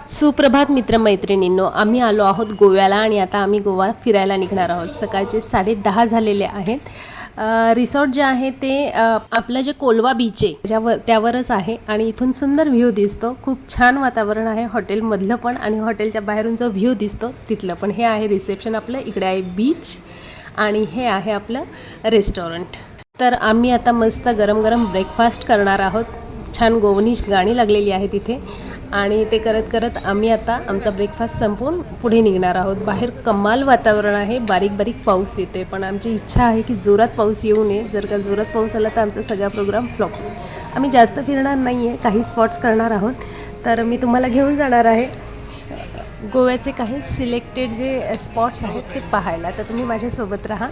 सुप्रभात मित्रमैत्रिणींनो, आम्ही आलो आहोत गोव्याला आणि आता आम्ही गोवा फिरायला निघणार आहोत. सकाळचे 10:30 झालेले आहेत. रिसॉर्ट जे आहे ते आपलं जे कोलवा बीच आहे त्यावरच आहे आणि इथून सुंदर व्ह्यू दिसतो. खूप छान वातावरण आहे हॉटेलमधलं पण आणि हॉटेलच्या बाहेरून जो व्ह्यू दिसतो तिथलं पण. हे आहे रिसेप्शन आपलं, इकडे आहे बीच आणि हे आहे आपलं रेस्टॉरंट. तर आम्ही आता मस्त गरम गरम ब्रेकफास्ट करणार आहोत. छान गोवनीश गाणी लागलेली आहे तिथे आणि ते करत करत आम्ही आता आमचा ब्रेकफास्ट संपवून पुढे निघणार आहोत. बाहेर कमाल वातावरण आहे, बारीक बारीक पाऊस येते, पण आमची इच्छा आहे की जोरात पाऊस येऊ नये. जर का जोरात पाऊस आला तर आमचा सगळा प्रोग्राम फ्लॉप होईल. आम्ही जास्त फिरणार नाही आहे, काही स्पॉट्स करणार आहोत. तर मी तुम्हाला घेऊन जाणार आहे गोव्याचे काही सिलेक्टेड जे स्पॉट्स आहेत ते पाहायला. तर तुम्ही माझ्यासोबत राहा.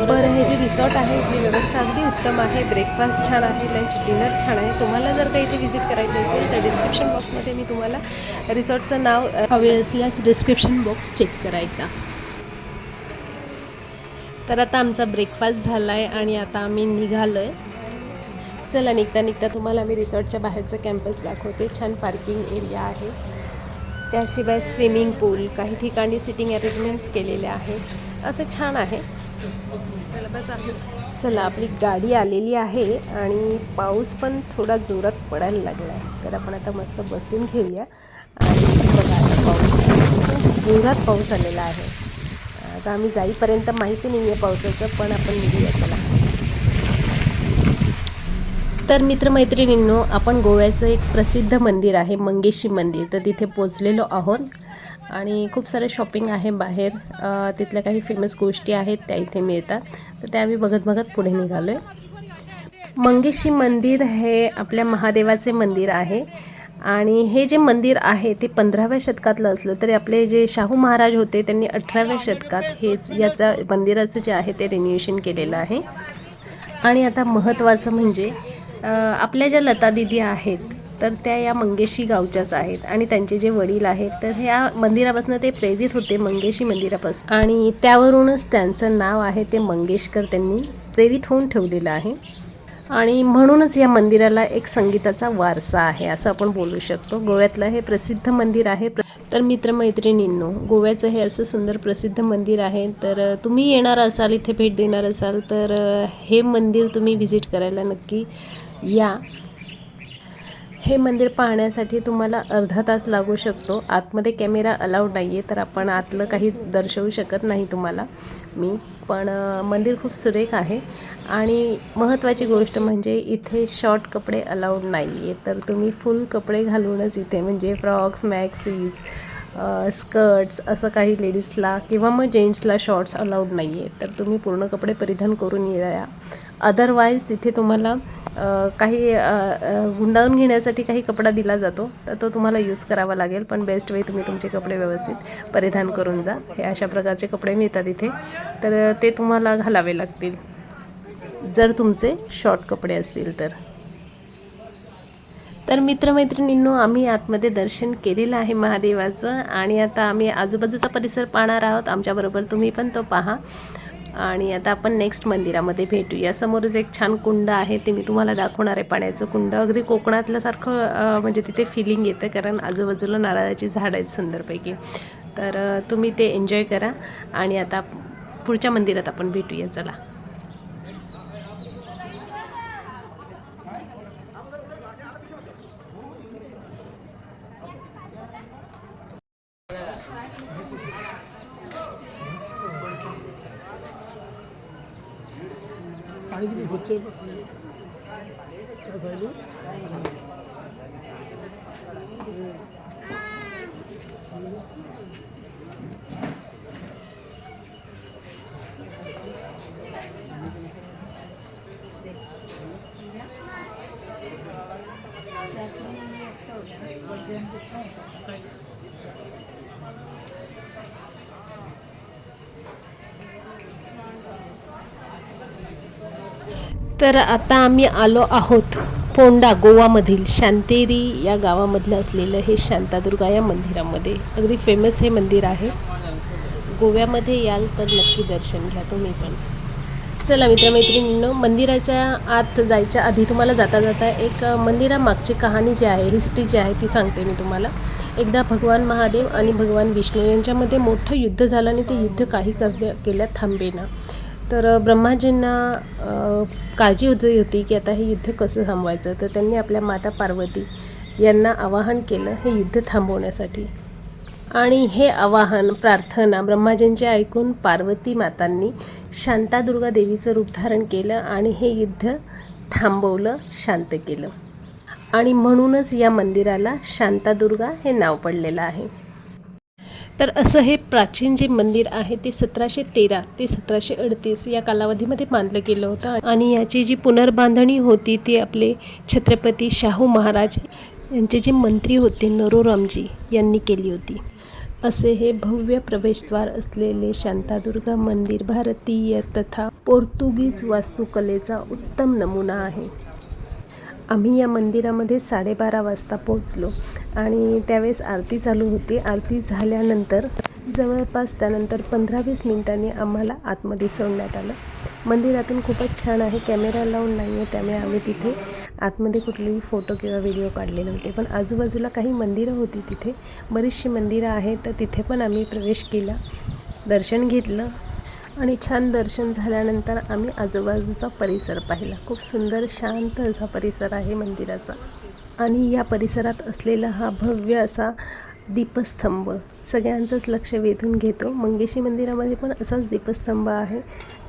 बरं, हे जे रिसॉर्ट आहे इथली व्यवस्था अगदी उत्तम आहे. ब्रेकफास्ट छान आहे, लंच डिनर छान आहे. तुम्हाला जर काही इथे व्हिजिट करायची असेल तर डिस्क्रिप्शन बॉक्समध्ये मी तुम्हाला रिसॉर्टचं नाव हवे असल्यास डिस्क्रिप्शन बॉक्स चेक करा एकदा. तर आता आमचा ब्रेकफास्ट झाला आहे आणि आता आम्ही निघालो आहे. चला, निघता निघता तुम्हाला मी रिसॉर्टच्या बाहेरचं कॅम्पस दाखवते. छान पार्किंग एरिया आहे, त्याशिवाय स्विमिंग पूल, काही ठिकाणी सिटिंग अरेंजमेंट्स केलेले आहेत. असं छान आहे. चला, आपली गाडी आलेली आहे आणि पाऊस पण थोडा जोरात पडायला लागला आहे. तर आपण आता मस्त बसून घेऊया. आणि बघा, आता पाऊस खूप जोरात पाऊस आलेला आहे. आता आम्ही जाईपर्यंत माहिती नाही आहे पावसाचं, पण आपण निघूया. चला. तर मित्रमैत्रिणींनो, आपण गोव्याचं एक प्रसिद्ध मंदिर आहे मंगेशी मंदिर, तर तिथे पोचलेलो आहोत आणि खूप सारं शॉपिंग आहे बाहेर. तिथल्या काही फेमस गोष्टी आहेत त्या इथे मिळतात, तर त्या आम्ही बघत बघत पुढे निघालो आहे. मंगेशी मंदिर हे आपल्या महादेवाचे मंदिर आहे आणि हे जे मंदिर आहे ते 15व्या शतकातलं असलं तरी आपले जे शाहू महाराज होते त्यांनी 18व्या शतकात हेच याचा मंदिराचं जे आहे ते रिन्युएशन केलेलं आहे. आणि आता महत्त्वाचं म्हणजे आपल्या ज्या लता दिदी आहेत तर त्या या मंगेशी गावच्याच आहेत आणि त्यांचे जे वडील आहेत तर ह्या मंदिरापासून ते प्रेरित होते, मंगेशी मंदिरापासून, आणि त्यावरूनच त्यांचं नाव आहे ते मंगेशकर त्यांनी प्रेरित होऊन ठेवलेलं आहे. आणि म्हणूनच या मंदिराला एक संगीताचा वारसा आहे असं आपण बोलू शकतो. गोव्यातलं हे प्रसिद्ध मंदिर आहे. तर मित्रमैत्रिणींनो, गोव्याचं हे असं सुंदर प्रसिद्ध मंदिर आहे. तर तुम्ही येणार असाल, इथे भेट देणार असाल तर हे मंदिर तुम्ही व्हिजिट करायला नक्की या. हे मंदिर पाहण्यासाठी तुम्हाला अर्धा तास लागू शकतो. आतमध्ये कॅमेरा अलाउड नाही आहे, तर आपण आतलं काही दर्शवू शकत नाही तुम्हाला मी. पण मंदिर खूप सुरेख आहे आणि महत्त्वाची गोष्ट म्हणजे इथे शॉर्ट कपडे अलाउड नाही आहे. तर तुम्ही फुल कपडे घालूनच इथे, म्हणजे फ्रॉक्स, मॅक्सीज, स्कर्ट्स असं काही लेडीजला किंवा मग जेंट्सला शॉर्ट्स अलाउड नाही आहे. तर तुम्ही पूर्ण कपडे परिधान करून या. अदरवाईज तिथे तुम्हाला काही गुंडाळून घेण्यासाठी काही कपडा दिला जातो, तर तो तुम्हाला यूज करावा लागेल. पण बेस्ट वे तुम्ही तुमचे कपडे व्यवस्थित परिधान करून जा. हे अशा प्रकारचे कपडे मिळतात इथे, तर ते तुम्हाला घालावे लागतील जर तुमचे शॉर्ट कपडे असतील तर. तर मित्रमैत्रिणींनो, आम्ही आतमध्ये दर्शन केलेलं आहे महादेवाचं आणि आता आम्ही आजूबाजूचा परिसर पाहणार आहोत. आमच्याबरोबर तुम्ही पण तो पहा आणि आता आपण नेक्स्ट मंदिरामध्ये भेटूया. समोरच एक छान कुंड आहे, ते मी तुम्हाला दाखवणार आहे. पाण्याचं कुंड अगदी कोकणातल्यासारखं म्हणजे तिथे फिलिंग येतं, कारण आजूबाजूला नारळाची झाडं आहेत सुंदरपैकी. तर तुम्ही ते एन्जॉय करा आणि आता पुढच्या मंदिरात आपण भेटूया. चला. तर आता आम्ही आलो आहोत फोंडा, गोवामधील शांतेरी या गावामधलं असलेलं हे शांतादुर्गा या मंदिरामध्ये. अगदी फेमस हे मंदिर आहे. गोव्यामध्ये याल तर नक्की दर्शन घ्या तुम्ही पण. चला मित्रमैत्रिणींनो, मंदिराच्या आत जायच्या आधी तुम्हाला जाता जाता एक मंदिरामागची कहाणी जी आहे, हिस्ट्री जी आहे ती सांगते मी तुम्हाला. एकदा भगवान महादेव आणि भगवान विष्णू यांच्यामध्ये मोठं युद्ध झालं आणि ते युद्ध काही केल्या थांबेना. तर ब्रह्माजींना काळजी होती की आता हे युद्ध कसं थांबवायचं. तर त्यांनी आपल्या माता पार्वती यांना आवाहन केलं हे युद्ध थांबवण्यासाठी. आणि हे आवाहन प्रार्थना ब्रह्माजींचे ऐकून पार्वती मातांनी शांतादुर्गा देवीचं रूप धारण केलं आणि हे युद्ध थांबवलं, शांत केलं. आणि म्हणूनच या मंदिराला शांतादुर्गा हे नाव पडलेलं आहे. तर असं हे प्राचीन जे मंदिर आहे ते 1713 ते 1738 या कालावधीमध्ये बांधलं गेलं होतं. आणि याची जी पुनर्बांधणी होती ती आपले छत्रपती शाहू महाराज यांचे जे मंत्री होते नरोरामजी यांनी केली होती. असे हे भव्य प्रवेशद्वार असलेले शांतादुर्गा मंदिर भारतीय तथा पोर्तुगीज वास्तुकलेचा उत्तम नमुना आहे. आम्ही या मंदिरामध्ये 12:30 वाजता पोहोचलो आणि त्यावेळेस आरती चालू होती. आरती झाल्यानंतर जवळपास त्यानंतर 15-20 मिनिटांनी आम्हाला आतमध्ये सोडण्यात आलं. मंदिरातून खूपच छान आहे, कॅमेरा लावून नाही आहे, त्यामुळे आम्ही तिथे आतमध्ये कुठलेही फोटो किंवा व्हिडिओ काढले नव्हते. पण आजूबाजूला काही मंदिरं होती, तिथे बरीचशी मंदिरं आहेत, तर तिथे पण आम्ही प्रवेश केला, दर्शन घेतलं. आणि छान दर्शन झाल्यानंतर आम्ही आजूबाजूचा परिसर पाहिला. खूप सुंदर शांत असा परिसर आहे मंदिराचा. आणि या परिसरात असलेला हा भव्य असा दीपस्तंभ सगळ्यांचंच लक्ष वेधून घेतो. मंगेशी मंदिरामध्ये पण असाच दीपस्तंभ आहे.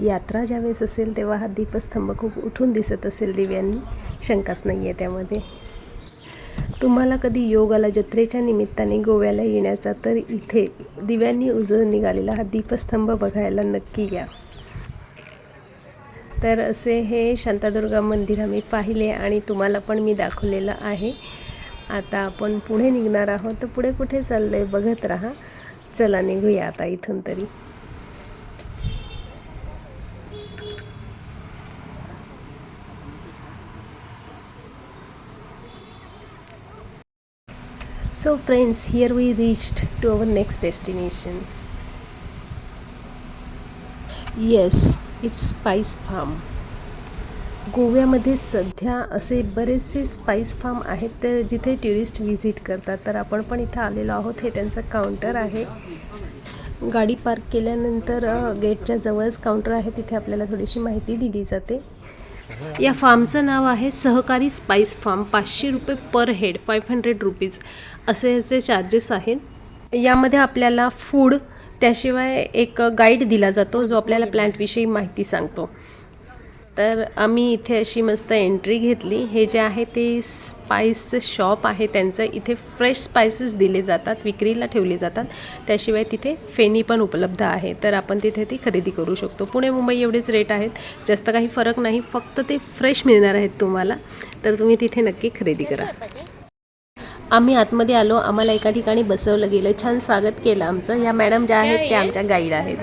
यात्रा ज्यावेळेस असेल तेव्हा हा दीपस्तंभ खूप उठून दिसत असेल दिव्यांनी, शंकाच नाही आहे त्यामध्ये. तुम्हाला कधी योग आला जत्रेच्या निमित्ताने गोव्याला येण्याचा तर इथे दिव्यांनी उजळून निघालेला हा दीपस्तंभ बघायला नक्की या. तर असे हे शांतादुर्गा मंदिर आम्ही पाहिले आणि तुम्हाला पण मी दाखवलेलं आहे. आता आपण पुढे निघणार आहोत, तर पुढे कुठे चाललं आहे बघत राहा. चला निघूया आता इथून तरी. So friends, here we reached to our next destination. Yes, it's Spice Farm. गोव्यामध्ये सध्या असे बरेचसे स्पाइस फार्म आहेत ते जिथे टुरिस्ट व्हिजिट करतात. तर आपण पण इथं आलेलो आहोत. हे त्यांचं काउंटर आहे. गाडी पार्क केल्यानंतर गेटच्या जवळच काउंटर आहे, तिथे आपल्याला थोडीशी माहिती दिली जाते. या फार्मचं नाव आहे सहकारी स्पाइस फार्म. 500 रुपये पर हेड, 500 रुपीज असे याचे चार्जेस आहेत. यामध्ये आपल्याला फूड त्याशिवाय एक गाईड दिला जातो जो आपल्याला प्लॅन्टविषयी माहिती सांगतो. तर आम्ही इथे अशी मस्त एंट्री घेतली. हे जे आहे ते स्पाइसचं शॉप आहे त्यांचं. इथे फ्रेश स्पाइसेस दिले जातात, विक्रीला ठेवले जातात. त्याशिवाय तिथे फेनी पण उपलब्ध आहे, तर आपण तिथे ती खरेदी करू शकतो. पुणे मुंबई एवढेच रेट आहेत, जास्त काही फरक नाही, फक्त ते फ्रेश मिळणार आहेत तुम्हाला. तर तुम्ही तिथे नक्की खरेदी करा. आम्ही आतमध्ये आलो, आम्हाला एका ठिकाणी बसवलं गेलं, छान स्वागत केलं आमचं. या मॅडम ज्या आहेत त्या आमच्या गाईड आहेत,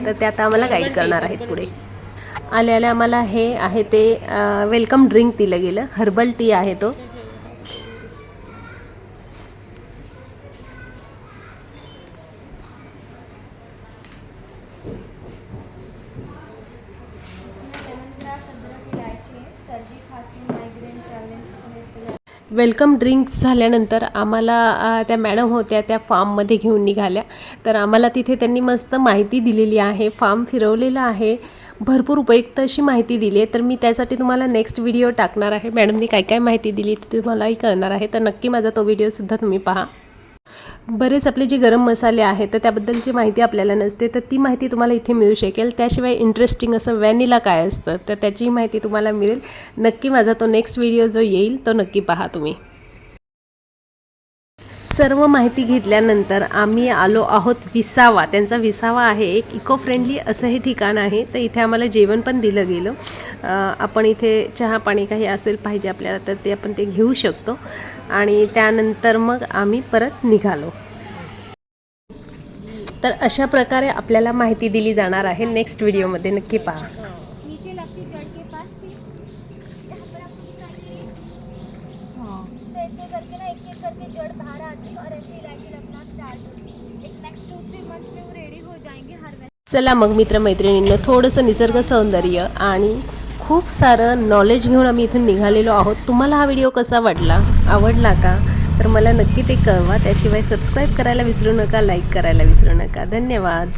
तर त्या आता आम्हाला गाईड करणार आहेत. पुढे आल्या आम्हाला हे आहे ते वेलकम ड्रिंक दिलं गेलं. हर्बल टी आहे तो. वेलकम ड्रिंक्स झाल्यानंतर आम्हाला त्या मॅडम होत्या त्या फार्ममध्ये घेऊन निघाल्या. तर आम्हाला तिथे त्यांनी मस्त माहिती दिलेली आहे, फार्म फिरवलेलं आहे, भरपूर उपयुक्त अशी माहिती दिली आहे. तर मी त्यासाठी तुम्हाला नेक्स्ट व्हिडिओ टाकणार आहे. मॅडमनी काय काय माहिती दिली ते तुम्हालाही कळणार आहे, तर नक्की माझा तो व्हिडिओसुद्धा तुम्ही पहा. बरेच आपले जे गरम मसाले आहेत तर त्याबद्दलची माहिती आपल्याला नसते, तर ती माहिती तुम्हाला इथे मिळू शकेल. त्याशिवाय इंटरेस्टिंग असं व्हॅनिला काय असतं तर त्याची माहिती तुम्हाला मिळेल. नक्की माझा तो नेक्स्ट व्हिडिओ जो येईल तो नक्की पहा तुम्ही. सर्व माहिती घेतल्यानंतर आम्ही आलो आहोत विसावा. त्यांचा विसावा आहे एक इको फ्रेंडली असं हे ठिकाण आहे. तर इथे आम्हाला जेवण पण दिलं गेलं. आपण इथे चहा पाणी काही असेल पाहिजे आपल्याला तर ते आपण ते घेऊ शकतो. आणि त्यानंतर मग आम्ही परत निघालो. तर अशा प्रकारे आपल्याला माहिती दिली जाणार आहे. नेक्स्ट व्हिडिओमध्ये नक्की पहा. ऐसे करके ना एक करके जड़ बाहर आती है और ऐसे इलायची लगना स्टार्ट होती है. एक नेक्स्ट 2-3 मंथ्स में वो रेडी हो जाएंगे हार्वेस्ट. चला मग मित्रमैत्रिणींनो, थोडंसं निसर्ग सौंदर्य आणि खूप सारं नॉलेज घेऊन आम्ही इथून निघालेलो आहोत. तुम्हाला हा व्हिडिओ कसा वाटला, आवडला का? तर मला नक्की ते कळवा. त्याशिवाय सबस्क्राईब करायला विसरू नका, लाईक करायला विसरू नका. धन्यवाद.